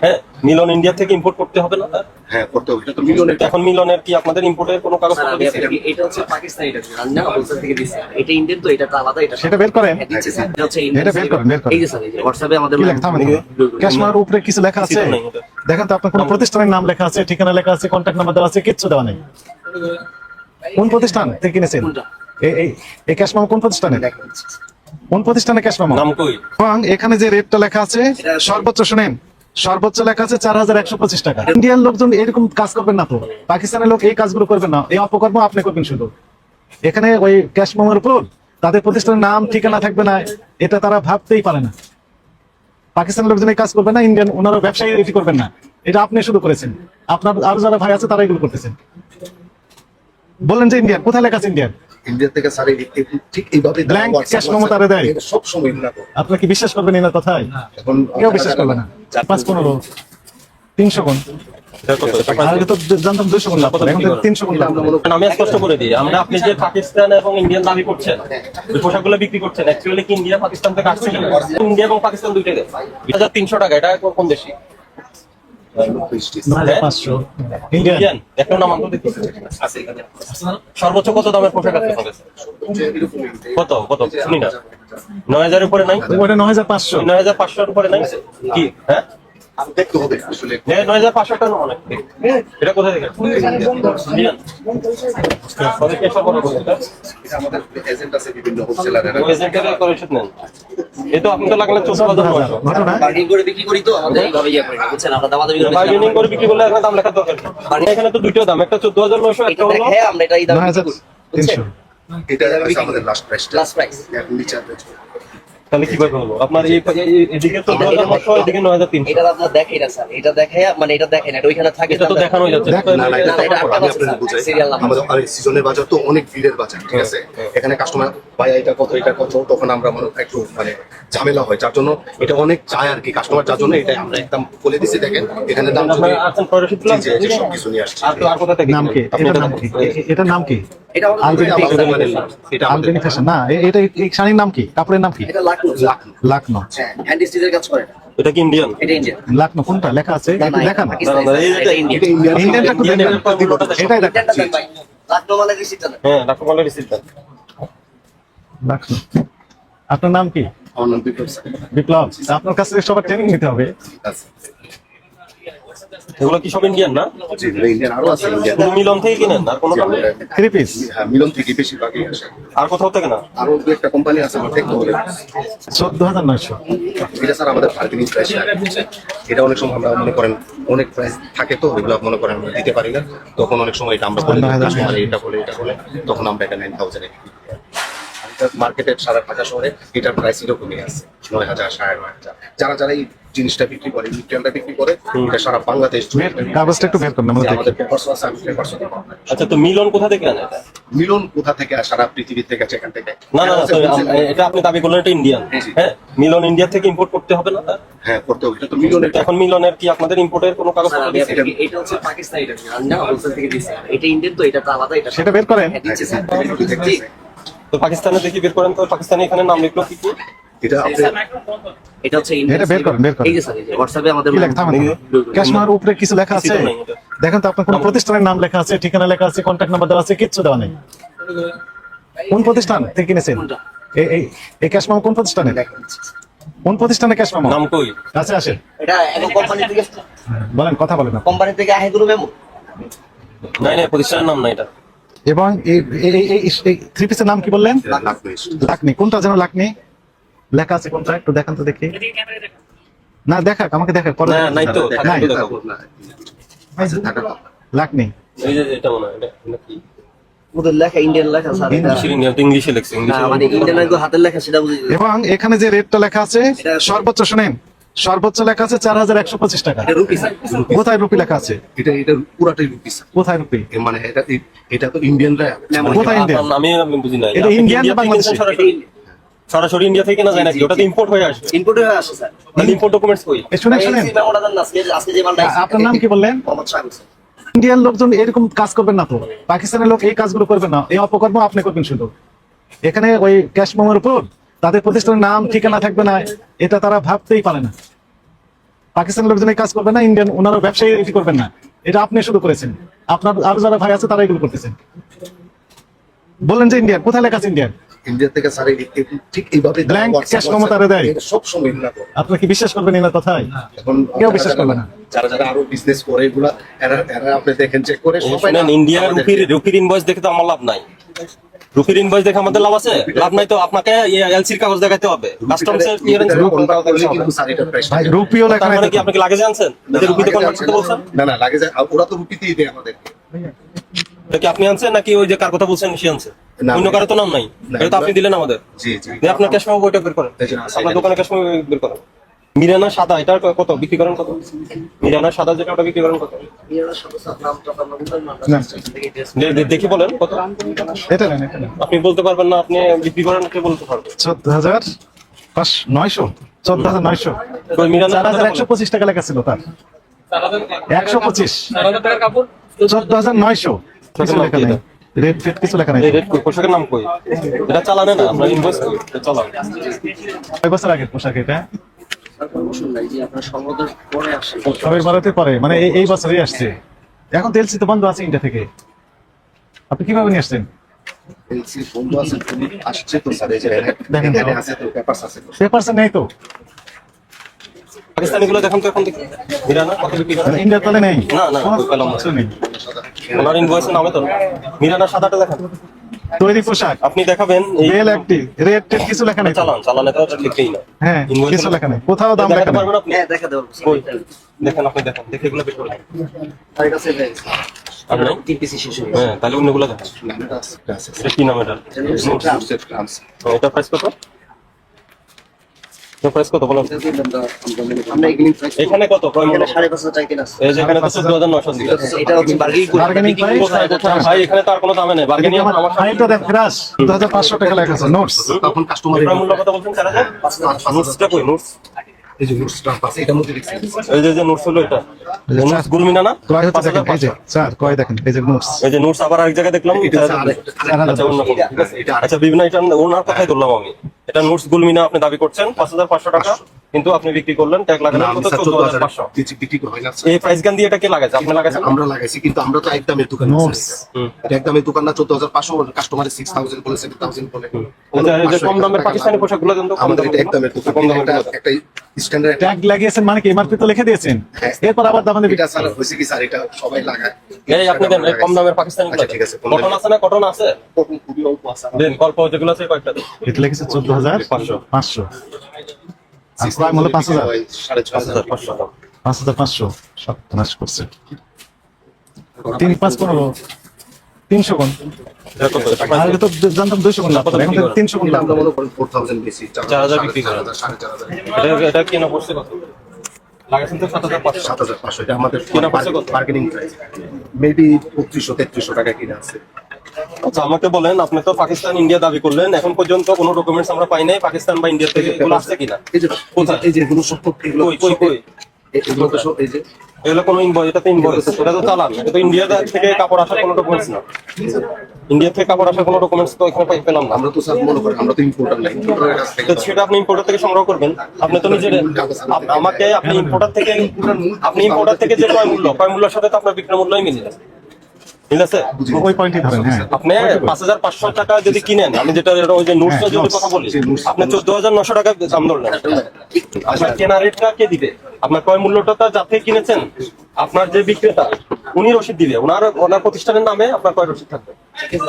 হ্যাঁ, মিলন ইন্ডিয়া থেকে ইম্পোর্ট করতে হবে না? হ্যাঁ করতে হবে। এটা তো মিলনের। এখন মিলনের কি আপনাদের ইম্পোর্টের কোনো কাগজপত্র দিয়েছে? এটা হচ্ছে পাকিস্তানি, এটা আমি না হোলসেল থেকে দিছি। এটা ইন্ডিয়ান, তো এটা তো আলাদা। এটা সেটা বের করেন। দিচ্ছে স্যার, এটা হচ্ছে এটা বের করেন, বের করেন। এই যে স্যার, এই যে হোয়াটসঅ্যাপে আমাদের কি লেখা? থামেন। ক্যাশমার উপরে কিছু লেখা আছে? দেখেন তো আপনার কোন প্রতিষ্ঠানের নাম লেখা আছে, ঠিকানা লেখা আছে, কন্ট্যাক্ট নাম্বার দেওয়া আছে? কিচ্ছু দেওয়া নেই। কোন প্রতিষ্ঠান থেকে কিনেছেন? এই ক্যাশমামা কোন প্রতিষ্ঠানে? কোন প্রতিষ্ঠানে ক্যাশমামা? নাম কই? এবং এখানে যে রেটটা লেখা আছে সর্বোচ্চ, শুনেন, সর্বোচ্চ লেখা আছে 4125 টাকা। ইন্ডিয়ান লোকজন এরকম কাজ করবেন না তো, পাকিস্তানের লোক এই কাজগুলো করবেন না, এই অপকর্ম আপনি করবেন শুধু। এখানে ওই ক্যাশমামার উপর তাদের প্রতিষ্ঠানের নাম ঠিকানা থাকবে না, এটা তারা ভাবতেই পারে না। পাকিস্তানের লোকজন এই কাজ করবেন না, ইন্ডিয়ান ওনারা ব্যবসায়ী এটি করবেন না, এটা আপনি শুধু করেছেন। আপনার আরো যারা ভাই আছে তারা এগুলো করতেছেন। বললেন যে ইন্ডিয়ান, কোথায় লেখা আছে ইন্ডিয়ান? ইন্ডিয়া থেকে স্যার ঠিক এইভাবে ব্ল্যাঙ্ক ক্যাশ মমতারে দেয়। সব সময় না তো। আপনারা কি বিশ্বাস করবেন এনার কথায়? এখন কেউ বিশ্বাস করবে না। 5-15 300 গুণ, আগে তো জানতাম 200 গুণ লাভ করে, এখন তো 300 গুণ লাভ করে। আমি স্পষ্ট করে দিই, আমরা আপনি যে পাকিস্তান এবং ইন্ডিয়ান দাবি করছেন, ওই পোশাকগুলো বিক্রি করছেন, অ্যাকচুয়ালি কি ইন্ডিয়া পাকিস্তান থেকে আসছে কিনা? ইন্ডিয়া এবং পাকিস্তান দুইটাই দেয়। 2300 টাকা, এটা কোন দেশি? 9500 ইন্ডিয়ান। এখন নাম আমরা দেখি সর্বোচ্চ কত দামের পোশাক আছে আপনাদের? কত কত শুনি না। 9000 এর উপরে নাই? ওটা 9500। 9500 এর উপরে নাই কি? হ্যাঁ, দেখতে হবে আসলে। 9500 টাকা অনেক। এটা কোথা থেকে? ইন্ডিয়ান। ওদেরকে সব বড় বড় এটা আমাদের এজেন্ট আছে বিভিন্ন হোলসেলারের। ওই এজেন্টের করেছেন নেন। এই তো আপনি তো লাগলে 14000 ঘটনা বার্গেনিং করে বিক্রি করি, তো আমাদের এইভাবে ইয়ে করি না, বুঝছেন? আমরা দামাদামি করে বার্গেনিং করে বিক্রি করলে এখন দাম লেখা দরকার নেই। এখানে তো দুটো দাম, একটা 14900, একটা হলো দেখে আমরা এটা এই দামে বিক্রি করি, 9300। এটা হচ্ছে আমাদের লাস্ট প্রাইস। Last price. এখন নিচে আছে। তাহলে কিভাবে হলো? আপনার এদিকে 14900, এদিকে 9300। এটা আপনারা দেখাই না স্যার, এটা দেখাই মানে এটা দেখেন, এটা ওইখানে থাকে। এটা তো দেখানো যাচ্ছে। না না, এটা না, এটা আমি আপনাদের বুঝাই। Serial number. আমাদের আর সিজনের বাজার তো অনেক ভিড়ের বাজার, ঠিক আছে? এখানে কাস্টমার ভাই এটা কত এটা কত, তখন আমরা মনে একটু মানে ঝামেলা হয়, যার জন্য এটা অনেক চায় আর কি কাস্টমার, যার জন্য এটা আমরা একদম বলে দিছি। দেখেন এখানে দাম যদি আছেন পরিশোধ প্লাস জি, সব কিছু নিয়ে আসছে। আর কোথা থেকে? নাম কি? আপনি এটার নাম কি? এটার নাম কি? এটা আলবেনি আমাদের মানে এটা আমাদের আলবেনি ফ্যাশন না? এটা এই শাড়ির নাম কি? কাপড়ের নাম কি? এটা লাকনো। লাকনো। হ্যাঁ, হ্যান্ড স্টিচের কাজ করে। এটা কি ইন্ডিয়ান? এটা ইন্ডিয়ান। লাকনো কোনটা লেখা আছে না, একটু না, দেখান। পাকিস্তানি, না, না, এই এটা ইন্ডিয়ান। ইন্ডিয়ানটা একটু দেখান, এটাই দেখান। ইন্ডিয়ানটা দেন ভাই। লাকনো মানে রিসিপ্টটা দেন। হ্যাঁ, ডাক্তার বলে রিসিপ্ট। লাকনো। আপনার নাম কি? আমার নাম বিপ্লব স্যার। বিপ্লব। আপনার কাছ থেকে সবার ট্রেনিং নিতে হবে। আছে। এগুলো কি সব ইন্ডিয়ান না? জি, ইন্ডিয়ান আরো আছে ইন্ডিয়ান। শুধু মিলন থেকে কিনেন আর কোনো কারণে? 3 পিস হ্যাঁ, মিলন থেকে বেশিরভাগই আসে। আর কোথাও থেকে না? আরো দু একটা কোম্পানি আছে, আমার দেখতে হবে। 14900। এটা স্যার আমাদের বার্গেনিং প্রাইস। এটা অনেক সময় আমরা মনে করেন অনেক প্রাইস থাকে, তো এগুলো মনে করেন আমরা দিতে পারি না, তখন অনেক সময় এটা আমরা বলে দিই কাস্টমার এটা বলে তখন আমরা এটা 9000 এ মার্কেটের সারা ঢাকা শহরে এটার প্রাইস এরকমই আছে, 9000 9,500। যারা যারা এই জিনিসটা বিক্রি করে, মিউচুয়ালটা বিক্রি করে, এটা সারা বাংলাদেশ জুড়ে। কাগজটা একটু বের করুন আমরা দেখি। আমাদের পেপারস আছে, আমি পেপারস দিব। আচ্ছা, তো মিলন কোথা থেকে আনে এটা? মিলন কোথা থেকে? সারা পৃথিবী থেকে, যেখান থেকে। না না, তো এটা আপনি দাবি করলেন এটা ইন্ডিয়ান। হ্যাঁ, মিলন ইন্ডিয়া থেকে ইম্পোর্ট করতে হবে না? হ্যাঁ করতে হবে। এটা তো মিলনের। এখন মিলনের কি আপনাদের ইম্পোর্টের কোনো কাগজ স্যার, এটা হচ্ছে পাকিস্তানি, এটা আমি না হোলসেল থেকে দিছি। এটা ইন্ডিয়ান, তো এটা তো আলাদা। এটা সেটা বের করেন। দিচ্ছে স্যার। জি। তো পাকিস্তানে দেখি বের করেন তো, পাকিস্তানে এখানে নাম লিখলো কি কি? এটা আপনি এটা হচ্ছে ইন্ডিয়ান। এটা বের করেন, বের করেন। এই যে স্যার, এই যে হোয়াটসঅ্যাপে আমাদের কি লেখা? থামেন। ক্যাশমার উপরে কিছু লেখা আছে? কিছু নেই এটা। দেখেন তো আপনার কোন প্রতিষ্ঠানের নাম লেখা আছে, ঠিকানা লেখা আছে, কন্ট্যাক্ট নাম্বার দেওয়া আছে? কিচ্ছু দেওয়া নেই। কোন প্রতিষ্ঠান থেকে কিনেছেন? এই ক্যাশমামা কোন প্রতিষ্ঠানে? কোন প্রতিষ্ঠানে ক্যাশমামা? নাম কই? কাছে আসেন, এটা এখন কোম্পানি থেকে বলেন, কথা বলেন না। কোম্পানি থেকে আহে গুলো মেমো। নাই নাই, প্রতিষ্ঠানের নাম না এটা। এবং এই 3 পিসের নাম কি বললেন? লাকনি। কোনটা যেন লাকনি লেখা আছে, কোনটা একটু দেখান তো দেখি। না দেখাক, আমাকে দেখাক পরে। না, নাই তো, নাই। থাকলে দেখাবো। লাকনি। এই যে এটা মনে হয় এটা কি? ওদের লেখা ইন্ডিয়ান লেখা স্যার। এটা ইন্ডিয়ান তো ইংলিশে লেখছে, না, ইংলিশে। মানে ইন্ডিয়ান লাগবে হাতের লেখা, সেটা বুঝি। এবং এখানে যে রেটটা লেখা আছে সর্বোচ্চ, শুনেন, সর্বোচ্চ লেখা আছে 4125 টাকা। এটা রুপি স্যার। কোথায় রুপি লেখা আছে? এটা পুরাটাই রুপিস। কোথায় রুপি? মানে এটা তো ইন্ডিয়ানরা। কোথায় ইন্ডিয়ান? আমি বুঝি না। এটা ইন্ডিয়ান না বাংলাদেশি? সরাসরি ইন্ডিয়া থেকে না যায় নাকি? ওটা তো ইম্পোর্ট হয়ে আসবে। ইনপুট হয়ে আসে স্যার। তাহলে ইম্পোর্ট ডকুমেন্টস কই? শুনেন শুনেন, এই মেমোটা দেন না, আজকে যে মালটা আপনার নাম কি বললেন? মোহাম্মদ শাহুল স্যার। ইন্ডিয়ান লোকজন এরকম কাজ করবেন না তো, পাকিস্তানের লোক এই কাজগুলো করবেন না, এই অপকর্ম আপনি করবেন শুধু। এখানে ওই ক্যাশমামার উপর তাদের প্রতিষ্ঠানের নাম ঠিকানা থাকবে না, এটা তারা ভাবতেই পারে না। পাকিস্তানের লোকজন এই কাজ করবে না, ইন্ডিয়ান ওনারা ব্যবসায়ী এটি করবেন না, এটা আপনি শুরু করেছেন। আপনার আরো যারা ভাই আছে তারা এগুলো করতেছেন। বললেন যে ইন্ডিয়ান, কোথায় লেখা আছে ইন্ডিয়ান? ইন্ডিয়া থেকে স্যার ঠিক এইভাবে Blank cash ক্ষমতারে দেয়। সব সময় এগুলা করে। আপনারা কি বিশ্বাস করবেন এনার কথায়? এখন কেউ বিশ্বাস করবে না। যারা যারা আরো বিজনেস করে এগুলা এরা আপনি দেখেন চেক করে সবাই শুনেন, ইন্ডিয়ার রুপির ইনভয়েস দেখে তো আমার লাভ নাই। রুপির ইনভয়েস দেখে আমাদের লাভ আছে? লাভ নাই তো আপনাকে এলসির কাগজ দেখাতে হবে, কাস্টমসের ক্লিয়ারেন্স। কিন্তু স্যার এটা প্রাইস ভাই রুপিও লেখা তার নাই মানে তো। কি আপনি কি লাগেজে আনছেন? এদের রুপিতে কনভার্ট করতে বলছেন? না না লাগে যায় ওরা তো রুপিতেই দেয় আমাদের। এটা কি আপনি আনছেন নাকি ওই যে কার কথা বলছেন সে আনছে? না, অন্য কারো তো নাম নাই, না, এটা তো আপনি দিলেন আমাদের। জি জি দিয়ে আপনার ক্যাশ মেমো বইটা বের করেন, এই যে, আপনার দোকানে ক্যাশ মেমো বের করেন। মিরানা সাদা এটা কত বিক্রি করেন কত? মিরানা সাদা যেটা ওটা বিক্রি করেন কত? ইয়ারা সদস্য নাম তো আমরা বললাম না, না। থেকে টেস্ট দেখি বলেন কত। এটা নেন, এটা নেন। আপনি বলতে পারবেন না, আপনি বিক্রি করেন কে বলতে পারবেন? 14,900 14,900 ওই মিরানা সাদাটা বলেন। 4,125 টাকা লেখা ছিল তার। 125 14,900 কিছু লেখা নাই, রেট ফেট কিছু লেখা নাই। এই রেড কই? পোশাকের নাম কই? এটা চালানে না, আপনার ইনভয়েস কই? এটা চালান। কয় বছর আগে পোশাক এটা? তারপর বসুন না, এই যে আপনার সংবাদের পরে আসে সবের ভারতে পরে মানে এই বছরই আসছে। এখন তেলসি তো বন্ধ আছে ইন্ডিয়া থেকে, আপনি কিভাবে নিয়ে আসছেন? এলসি বন্ধু আছে তুমি আসছে তো স্যার এই যে দেখেন তো। এখানে আছে তো পেপারস আছে তো। পেপারস নেই তো, পাকিস্তানি গুলো দেখান তো এখন দেখি। মিরানা কত বিক্রি করেন? ইন্ডিয়ার তলে নেই। না, না, কোনো ওই পেলাম না। কিছু নেই। ওনার ইনভয়েসের নামে তো না। মিরানা সাদাটা দেখান। তৈরি পোশাক, আপনি দেখাবেন এই বেল অ্যাক্টিভ, রেট টেট কিছু লেখা নেই তো। চালানে তো লিখেই না। হ্যাঁ, Invoice কিছু এর- লেখা নেই, কোথাও দাম দেখাতে লেখা নেই। পারবেন আপনি? হ্যাঁ দেখা দেবো কই? দেখেন, আপনি দেখেন, দেখে এগুলো বের করেন। তার কাছে দেয় আর নাই? তিন পিসি শেষ হয়ে হ্যাঁ, তাহলে অন্যগুলো দেখেন। না এটা আছে, এটা আছে এটা কি নাম এটা? নোটস গ্রামস এটা প্রাইস কত? এটা প্রাইস কত বলেন? গেছে আমরা এগুলি এখানে কত ক্রয় মূল্য? 5,500 চাইতে না এই যে এখানে তো 14,900 দিলেন। এটা হচ্ছে বার্গেনিং করে Bargaining price? কোথায় কোথায় ভাই, এখানে তো আর কোনো দামে নেই। বার্গেনিং আমার ফাইলটা দেন ফ্রেশ, 2,500 টাকা লেখা আছে নোটস। তখন কাস্টমার ক্রয় মূল্য কত বলছেন? 4,000? নোটসটা কই? নোটস এই যে নোটস গ্রাম আছে এটা মধ্যে লিখছি এই যে নোটস হলো এটা। নোটস গুলমিনা না? ক্রয় হচ্ছে দেখেন, এই যে 5,500 স্যার ক্রয় দেখেন, এই যে নোটস। এই যে নোটস আবার আরেক জায়গায় দেখলাম। এটা হচ্ছে আরেকটা আচ্ছা, অন্য কোনো। ঠিক আছে। আচ্ছা, বিভিন্ন এটা ওনার কথাই ধরলাম আমি। এটা নোটস গুলমিনা আপনি দাবি করছেন 5,500 টাকা, কিন্তু আপনি বিক্রি করলেন ট্যাগ লাগালেন না কত? আমি 14,500। 14,000 বিক্রি করে হয় না এই প্রাইস গান দিয়ে এটা কে লাগাইছে? আপনি লাগাইছেন? আমরা লাগাইছি কিন্তু আমরা তো একদমের দোকান Notes। এটা একদমের দোকান না 14,500 কাস্টমারে 6,000 বলে 7,000 বলে আচ্ছা, এই যে কম দামের পাকিস্তানি পোশাকগুলো দেন তো, কম আমাদের এটা দামের একদমের দোকান কম দামের একটা একটা স্ট্যান্ডার্ড ট্যাগ লাগিয়েছেন মানে কি এমআরপি তো লিখে দিয়েছেন, হ্যাঁ। এরপর আবার দাম এটা স্যার হয়েছে কি স্যার এটা সবাই লাগায় এই আপনি দেন, এই কম দামের পাকিস্তানি আচ্ছা ঠিক আছে কটন আছে না? কটন আছে? খুবই অল্প আছে দেন, গল্প যেগুলো আছে কয়েকটা দেন। এটা লিখেছে 14,500 আর ক্রয় মূল্য 5,000 5,500 5,500 5,500 সর্বনাশ করছে। 3 5 15 300 কোন, এটা কত? এটা আর এটা তো জানতাম 200 কোন লাভ করে, এখন তো 300 কোন এটা লাভ আমরা করে। মনে করেন 4,000 বেশি 4,000 বিক্রি করেন। 4,500 এটা কেনা পড়ছে কত? লাগাইছেন তো 7,500। 7,500 এটা আমাদের কেনা পড়ছে কত? বার্গেনিং প্রাইস মেবি 3200-3300 টাকা কিনা আছে আচ্ছা, আমাকে বলেন, আপনি তো পাকিস্তান ইন্ডিয়া দাবি করলেন, এখন পর্যন্ত কোনো ডকুমেন্টস আমরা পাই নাই পাকিস্তান বা ইন্ডিয়া থেকে। এগুলো আসছে কিনা? এই যে কোথায়? এই যে এগুলো সব এগুলো কই কই কই? এগুলো তো সব এই যে এগুলো কোনো ইনভয়েস? এটা তো ইনভয়েস, এটা তো চালান। এটা তো ইন্ডিয়া থেকে কাপড় আসার কোনো ডকুমেন্টস না। ইন্ডিয়া থেকে কাপড় আসার কোনো ডকুমেন্টস তো এখানে পেলাম না। আমরা তো স্যার মনে করি আমরা তো ইম্পোর্টার না ইম্পোর্টারের কাছ থেকে তো সেটা আপনি ইম্পোর্টার থেকে সংগ্রহ করবেন। আপনি তো নিজের আমাকে আপনি ইম্পোর্টার থেকে যে ক্রয় মূল্যের সাথে তো আপনার বিক্রয় মূল্যই মিলে যাচ্ছে। ঠিক আছে? ওই পয়েন্টই ধরেন। হ্যাঁ, আপনি 5,500 টাকা যদি কিনেন, আমি যেটা ওই যে নোটস যদি কথা বলি, আপনি 14,900 টাকা দাম ধরলেন। আপনার কেনা রেটটা কে দিবে? আপনার ক্রয় মূল্যটা তো যাতে কিনেছেন, আপনার যে বিক্রেতা উনি রসিদ দিবে, ওনার প্রতিষ্ঠানের নামে আপনার ক্রয় রসিদ থাকবে।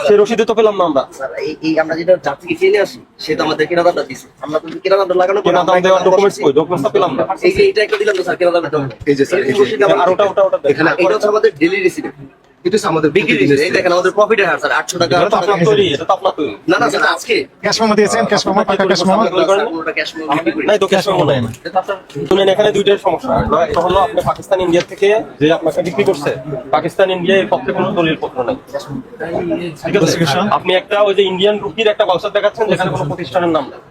সেই রসিদে তো পেলাম না আমরা। স্যার এই আমরা যেটা যার থেকে কিনে আসি সে তো আমাদের কেনা দামটা দিছে, আমরা তো কেনা দামটা লাগানো কেনা দাম দেওয়ার ডকুমেন্টস কই? ডকুমেন্টস তো পেলাম না। এই যে এটা একটা দিলাম তো স্যার কেনা দামটা এই যে স্যার এই যে আর ওটা এখানে এটা হচ্ছে আমাদের ডেলি রিসিভ এটা হচ্ছে আমাদের বিক্রি প্রতিদিনের এই দেখেন আমাদের প্রফিটের হার স্যার 800 টাকা এটা তো আপনার তৈরি, এটা তো আপনার তৈরি। না না স্যার আজকে ক্যাশ মেমো দিয়েছেন, ক্যাশ মেমো টাকা ক্যাশ মেমো। কোনটা ক্যাশ মেমো বিক্রি করি নাই তো ক্যাশ মেমো নাই। শুনেন, এখানে দুইটার সমস্যা। একটা হলো আপনি পাকিস্তান ইন্ডিয়া থেকে যে আপনাকে বিক্রি করছে, পাকিস্তান ইন্ডিয়া এর পক্ষে কোনো দলিল পত্র নাই। ঠিক আছে? আপনি একটা ওই যে ইন্ডিয়ান রুপির একটা ভাউচার দেখাচ্ছেন যেখানে কোনো প্রতিষ্ঠানের নাম নেই,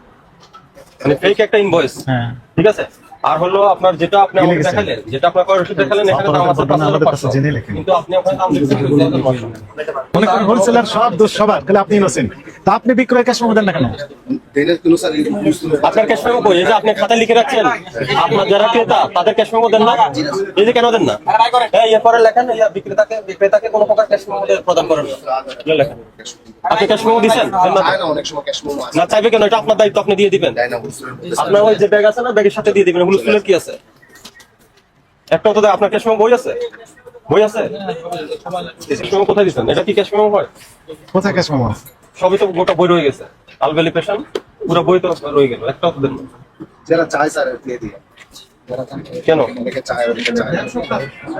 মানে ফেক একটা ইনভয়েস। হ্যাঁ, ঠিক আছে? আর হলো আপনার যেটা আপনি আমাকে লিখেছেন? দেখালেন, যেটা আপনার কয় রসিদ দেখালেন, এখানে দাম আছে আমাদের কাছে 5,500, জেনে লিখেন। কিন্তু আপনি ওখানে দাম লিখছেন 2,900। মনে করেন হোলসেলার সব দোষ সবার, তাহলে আপনি ইনোসেন্ট। তা আপনি বিক্রয় ক্যাশ মেমো দেন না কেন? দেনের কোনো স্যার আপনার ক্যাশ মেমো কই? এই যে আপনি খাতায় লিখে রাখছেন, আপনার যারা ক্রেতা তাদের ক্যাশ মেমো দেন না? এই যে কেন দেন না? এই এরপরে লেখেন, এই বিক্রেতাকে কোনো প্রকার ক্যাশ মেমো প্রদান করেন না। এই লেখেন। আপনি ক্যাশ মেমো দিচ্ছেন? দেন না তো? চায় না, অনেক সময় ক্যাশ মেমো আছে না চাইবে কেন? এটা আপনার দায়িত্ব, আপনি দিয়ে দিবেন। দেয় না, হোলসেলার মধ্যে স্যার। আপনার ওই যে ব্যাগ আছে না, ব্যাগের সাথে দিয়ে দিবেন। হুলস্থুলের কি আছে? একটাও তো আপনার ক্যাশ মেমো বই আছে? বই আছে? ক্যাশ মেমো কোথায় দিচ্ছেন? এটা কি ক্যাশ মেমো হয়? কোথায় ক্যাশ মেমো? সবই তো গোটা বই রয়ে গেছে। আলবেলি পেশান পুরো বই তো রয়ে গেল, একটাও তো দেন না। যারা চায় স্যার দিয়ে দিয়ে কেন? অনেকে চায়, অনেকে চায় না।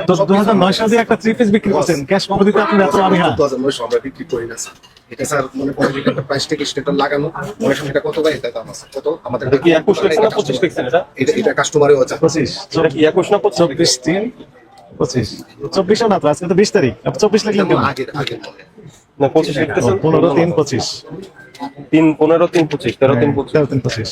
তো 2009 দিয়ে একটা 3 পিস বিক্রি করছেন, ক্যাশ মেমো দিতে আপনি এত আমি হ্যাঁ 2009 আমরা বিক্রি করি না স্যার। এটা স্যার মনে করেন যে একটা প্রাইস থেকে স্টেটার লাগানো, অনেক সময় এটা কত ভাই এটা দাম আছে কত আমাদের এটা কি 21 লিখছেন না 25 লিখছেন? এটা এটা কাস্টমারেও আছে 25 এটা কি 21 না 25? 24 3 25 24 না তো, আজকে তো 20 তারিখ, আপনি 24 লিখলেন কেন? আগের আগের মনে না 25 লিখতেছেন। 15 3 25 3 15 3 25 13 3 25। 13 3 25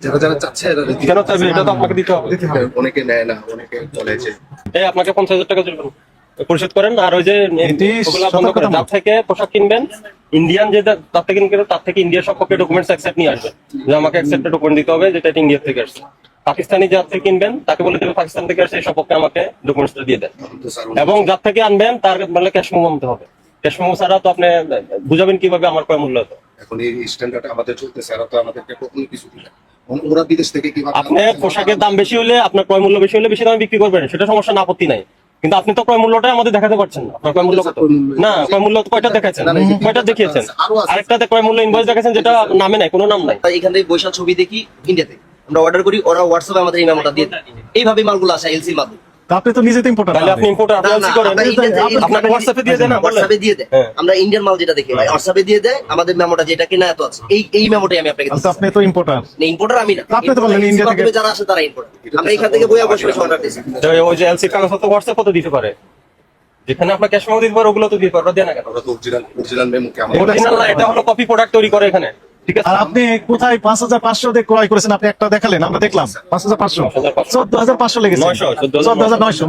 যারা যারা চাচ্ছে এরা দিতে কেন চাইবে? এটা তো আপনাকে দিতে হবে। হবে। অনেকে নেয় না, অনেকে বলে যে এই আপনাকে 50,000 টাকা জরিমানা পরিশোধ করেন। আর ওই যে এটি ওগুলা বন্ধ করেন। সতর্কতা। যার থেকে পোশাক কিনবেন, ইন্ডিয়ান যে তার থেকে কিনবেন, তার থেকে ইন্ডিয়ার সম্পর্কে ডকুমেন্টস অ্যাকসেপ্ট নিয়ে আসবেন, যে আমাকে অ্যাকসেপ্টেড ডকুমেন্ট দিতে হবে যেটা ইন্ডিয়া থেকে আসছে। পাকিস্তানি যার থেকে কিনবেন তাকে বলে দেবেন পাকিস্তান থেকে আসছে, এই সম্পর্কে আমাকে ডকুমেন্টসটা দিয়ে দেন। তো স্যার এবং যার থেকে আনবেন তার মানে ক্যাশ মেমো আনতে হবে। ক্যাশ মেমো ছাড়া তো আপনি বুঝাবেন কিভাবে আমার কয় মূল্য হতো? এখন এই স্ট্যান্ডার্ড আমাদের চলতেছে, এরা তো আমাদেরকে কখনো কিছু দিবে না। ওরা বিদেশ থেকে কিভাবে আপনি পোশাকের দাম বেশি হলে, আপনার ক্রয় মূল্য বেশি হলে বেশি দামে বিক্রি করবেন, সেটা সমস্যা না, আপত্তি নাই। কিন্তু আপনি তো ক্রয় মূল্যটাই আমাদের দেখাতে পারছেন না। আপনার ক্রয় মূল্য কত? না, ক্রয় মূল্য কয়টা দেখাচ্ছেন? কয়টা দেখিয়েছেন? আরেকটাতে ক্রয় মূল্য ইনভয়েস দেখাচ্ছেন যেটা নামে নাই, কোনো নাম নাই। এখান থেকে বৈশাখ ছবি দেখি ইন্ডিয়াতে, আমরা অর্ডার করি, ওরা হোয়াটসঅ্যাপে আমাদের এই মেমোটা দিয়ে দেয়। এইভাবে মালগুলো আসে এলসি মাল। তা আপনি তো নিজে তো ইম্পোর্টার। তাহলে আপনি ইম্পোর্টার না, আপনি করেন, আমরা ইন্ডিয়াতে- আপনাকে হোয়াটসঅ্যাপে দিয়ে দেন না, বললেন। হোয়াটসঅ্যাপে দিয়ে দেয়। হ্যাঁ। আমরা ইন্ডিয়ান মাল যেটা দেখি হোয়াটসঅ্যাপে দিয়ে দেয়, আমাদের মেমোটা যেটা কিনা এত আছে, এই মেমোটাই আমি আপনাকে তো আপনি তো ইম্পোর্টার। ইম্পোর্টার আমি না। আপনি তো বললেন ইন্ডিয়া থেকে- যারা আসে তারা ইম্পোর্টার। আমরা এখান থেকে বইয়া বসে বসে অর্ডার দিচ্ছি। ওই যে এলসি কাগজ তো হোয়াটসঅ্যাপ তো দিতে পারে, যেখানে আপনার ক্যাশ মেমো দিতে পারে ওগুলো তো দিতে পারে, ওরা দেয় না কেন? আমরা তো অরিজিনাল মেমোকে আমাদের Original না, এটা হলো কপি প্রোডাক্ট তৈরি করে এখানে, ঠিক আছে? আর আপনি কোথায় 5,500 দিয়ে ক্রয় করেছেন? আপনি একটা দেখালেন, আমরা দেখলাম 5,500 14,500 লেগেছে, 900, 14,900